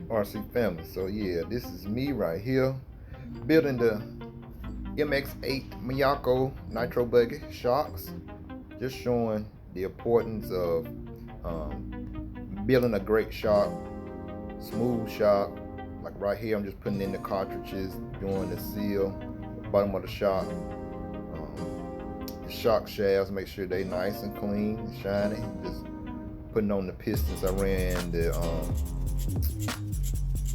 RC family. So yeah, this is me right here building the MX8 Mayako Nitro Buggy shocks. Just showing the importance of building a great shock, smooth shock. Like right here, I'm just putting in the cartridges, doing the seal, bottom of the shock. The shock shafts, make sure they nice and clean, shiny. Just putting on the pistons. I ran the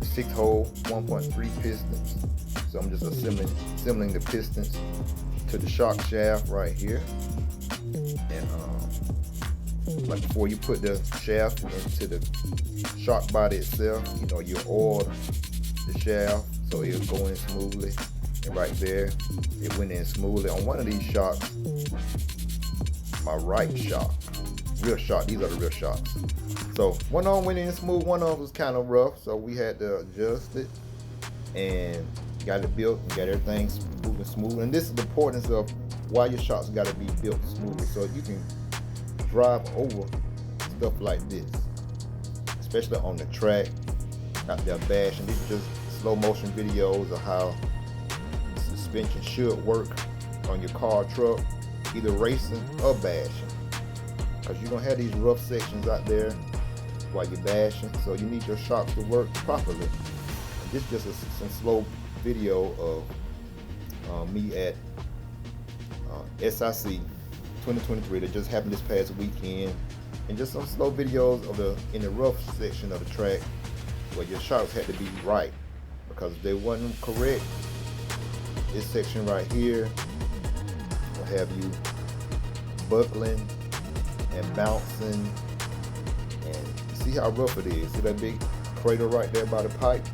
6-hole 1.3 pistons. So I'm just assembling the pistons to the shock shaft right here. And like before you put the shaft into the shock body itself, you oil the shaft so it'll go in smoothly. And right there, it went in smoothly. On one of these shocks, my right shock, real shock, these are the real shocks. So one of them went in smooth, one of them was kind of rough, so we had to adjust it and got it built and got everything moving smooth. And this is the importance of why your shocks got to be built smoothly, so you can drive over stuff like this, especially on the track, out there bashing. These are just slow motion videos of how the suspension should work on your car, truck, either racing or bashing, because you're gonna have these rough sections out there while you're bashing, so you need your shocks to work properly. And this is just some slow video of me at SIC 2023 that just happened this past weekend, and just some slow videos of in the rough section of the track where your shocks had to be right, because if they wasn't correct, this section right here will have you buckling and bouncing. And see how rough it is. See that big crater right there by the pipe?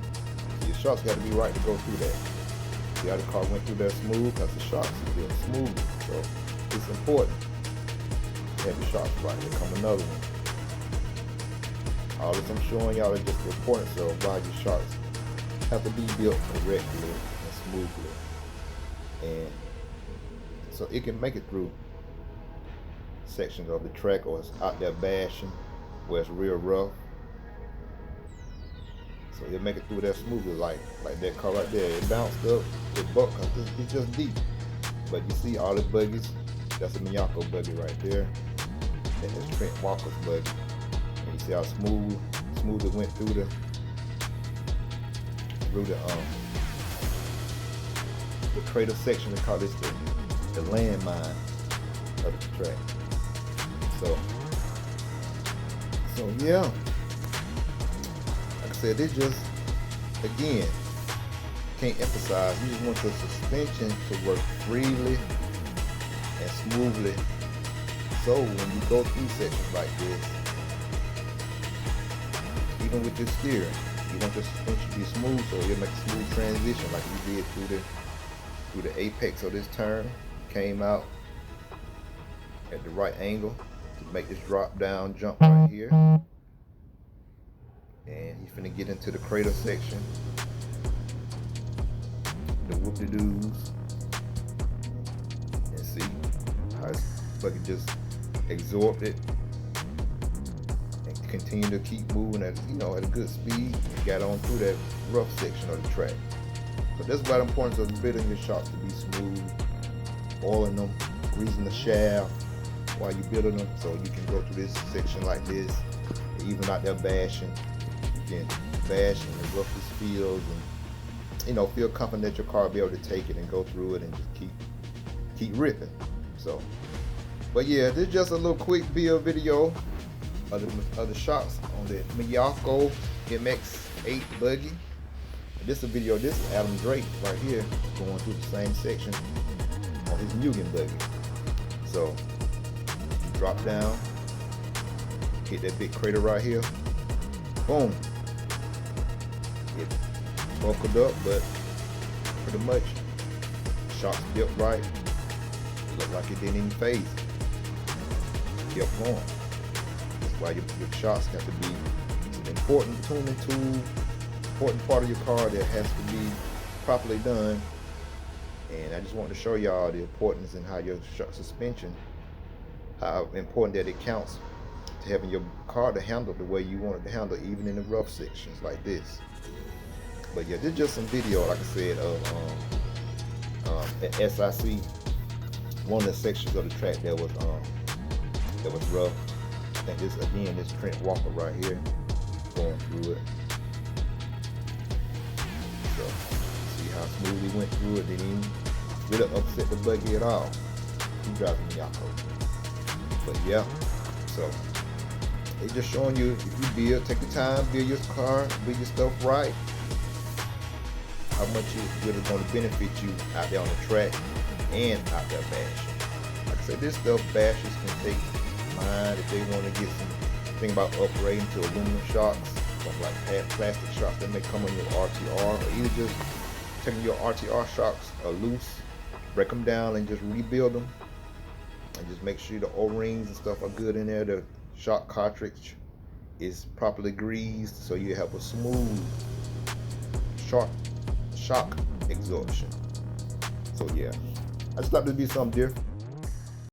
So your shocks got to be right to go through that. See how the car went through there smooth, because the shocks are built smooth. So it's important to have your shocks right. Here come another one. All this I'm showing y'all is just the importance of why your shocks have to be built correctly and smoothly, and so it can make it through sections of the track, or it's out there bashing where it's real rough. So it'll make it through there smoothly, like that car right there. It bounced up, it bucked, because it's just deep. But you see all the buggies, that's a Mayako buggy right there. And it's Trent Walker's buggy. And you see how smooth it went through the crater section. They call this the landmine of the track. So yeah, like I said, this just, again, can't emphasize, you just want your suspension to work freely and smoothly, so when you go through sections like this, even with your steering, you want your suspension to be smooth, so you'll make a smooth transition like you did through the apex of this turn. Came out at the right angle to make this drop down jump right here. And he's finna get into the crater section, the whoop-de-doos, and see how his bucket just absorbed it and continue to keep moving at a good speed, and got on through that rough section of the track. So that's why the importance of building your shocks to be smooth, oiling them, greasing the shaft while you're building them, so you can go through this section like this, even out there bashing. You can bash in the roughest fields and feel confident that your car will be able to take it and go through it and just keep ripping. So, but yeah, this is just a little quick build video of the shocks on the Mayako MX8 buggy. This is a video. This is Adam Drake right here going through the same section on his Mugen buggy. So drop down, hit that big crater right here, boom. It buckled up, but pretty much shocks built right. It looked like it didn't even phase it. Kept going. That's why your shocks have to be an important tuning tool, important part of your car that has to be properly done. And I just wanted to show y'all the importance and how your shock suspension, how important that it counts to having your car to handle the way you want it to handle, even in the rough sections like this. But yeah, this is just some video, like I said, of at SIC, one of the sections of the track that was rough. And this again, this Trent Walker right here, going through it. So see how smoothly went through it. Didn't even really upset the buggy at all. He drives a Mayako. But yeah, so they just showing you, if you build, take your time, build your car, build your stuff right, how much it's really going to benefit you out there on the track and out there bashing. Like I said, this stuff bashers can take mind if they want to get some thing about upgrading to aluminum shocks, something like plastic shocks that may come on your RTR, or either just taking your RTR shocks loose, break them down and just rebuild them, and just make sure the O-rings and stuff are good in there. The shock cartridge is properly greased so you have a smooth shock absorption. So yeah, I just thought there'd be something different.